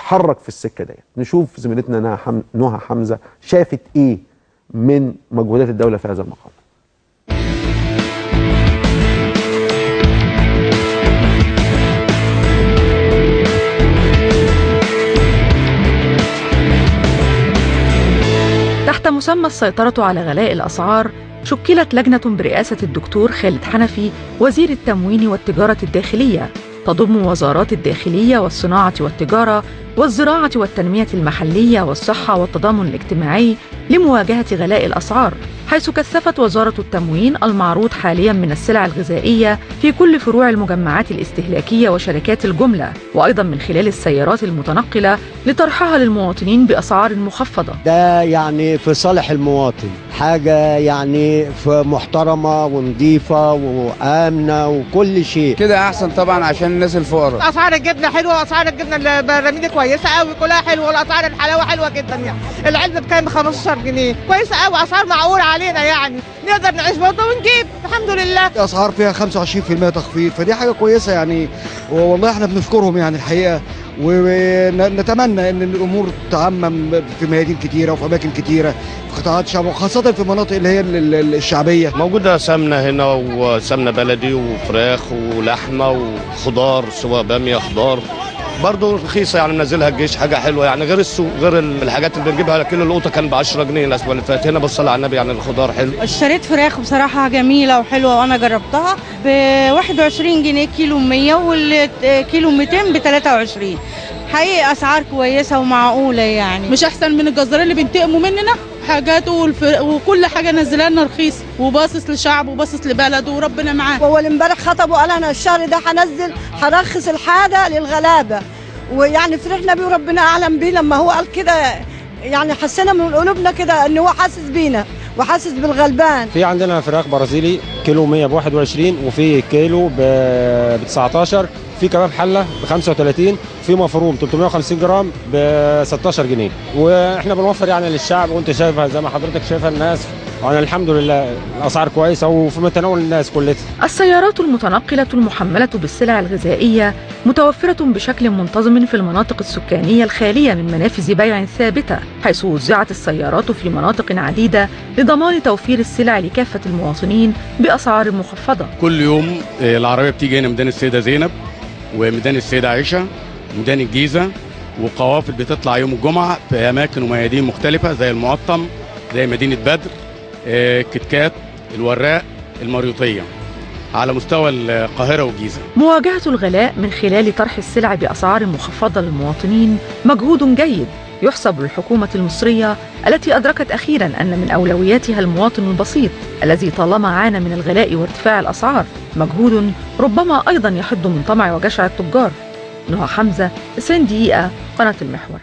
تتحرك في السكه ديت. نشوف زميلتنا نهى حمزه شافت ايه من مجهودات الدوله في هذا المقام. تحت مسمى السيطرة على غلاء الأسعار شكلت لجنة برئاسة الدكتور خالد حنفي وزير التموين والتجارة الداخلية، تضم وزارات الداخلية والصناعة والتجارة والزراعة والتنمية المحلية والصحة والتضامن الاجتماعي لمواجهة غلاء الأسعار، حيث كثفت وزارة التموين المعروض حاليا من السلع الغذائية في كل فروع المجمعات الاستهلاكية وشركات الجملة، وأيضا من خلال السيارات المتنقلة لطرحها للمواطنين بأسعار مخفضة. ده يعني في صالح المواطن، حاجة يعني محترمة ونظيفة وآمنة وكل شيء كده أحسن طبعا عشان الناس الفقراء. أسعار الجبنة حلوة وأسعار الجبنة البراميل كويسة قوي، كلها حلوة، والأسعار الحلاوة حلوة جدا يعني. العلبة بكام؟ ب 15 جنيه، كويسة قوي، أسعار معقولة علينا يعني، نقدر نعيش برضه ونجيب الحمد لله. أسعار فيها 25% تخفيض، فدي حاجة كويسة يعني، والله احنا بنشكرهم يعني الحقيقة، ونتمنى ان الامور تعمم في ميادين كتيره وفي اماكن كتيره في قطاعات الشعب، وخاصه في المناطق اللي هي الشعبيه. موجوده سمنه هنا وسمنه بلدي وفراخ ولحمه وخضار، سواء باميه خضار برضه رخيصه يعني، منزلها الجيش حاجه حلوه يعني، غير السوق، غير الحاجات اللي بنجيبها. كيلو القوطه كان ب 10 جنيه الاسبوع اللي فات، هنا بص على النبي يعني الخضار حلو. اشتريت فراخ بصراحه جميله وحلوه وانا جربتها ب 21 جنيه كيلو 100، والكيلو 200 ب 23. حقيقي اسعار كويسه ومعقوله يعني، مش احسن من الجزارين اللي بينتقموا مننا حاجاته وكل حاجه نزلها لنا رخيص، وباصص لشعبه وباصص لبلده وربنا معاه. هو امبارح خطبوا قال انا الشهر ده هرخص الحاجه للغلابه، ويعني فرحنا بيه وربنا اعلم بيه لما هو قال كده، يعني حسينا من قلوبنا كده ان هو حاسس بينا وحاسس بالغلبان. في عندنا فراخ برازيلي كيلو 100 ب 21، وفي كيلو ب 19، في كباب حله ب 35، في مفروم 350 جرام ب 16 جنيه، واحنا بنوفر يعني للشعب، وانت شايفها زي ما حضرتك شايفه الناس، يعني الحمد لله الاسعار كويسه وفي متناول الناس كلها. السيارات المتنقله المحمله بالسلع الغذائيه متوفره بشكل منتظم في المناطق السكانيه الخاليه من منافذ بيع ثابته، حيث وزعت السيارات في مناطق عديده لضمان توفير السلع لكافه المواطنين باسعار مخفضه. كل يوم العربيه بتيجي هنا ميدان السيده زينب وميدان السيده عائشه وميدان الجيزه، وقوافل بتطلع يوم الجمعه في اماكن وميادين مختلفه زي المقطم، زي مدينه بدر، كتكات، الوراق، المريوطيه، على مستوى القاهره والجيزه. مواجهه الغلاء من خلال طرح السلع باسعار مخفضه للمواطنين مجهود جيد يحسب للحكومه المصريه، التي ادركت اخيرا ان من اولوياتها المواطن البسيط الذي طالما عانى من الغلاء وارتفاع الاسعار، مجهود ربما ايضا يحد من طمع وجشع التجار. نهى حمزه، 90 دقيقه، قناه المحور.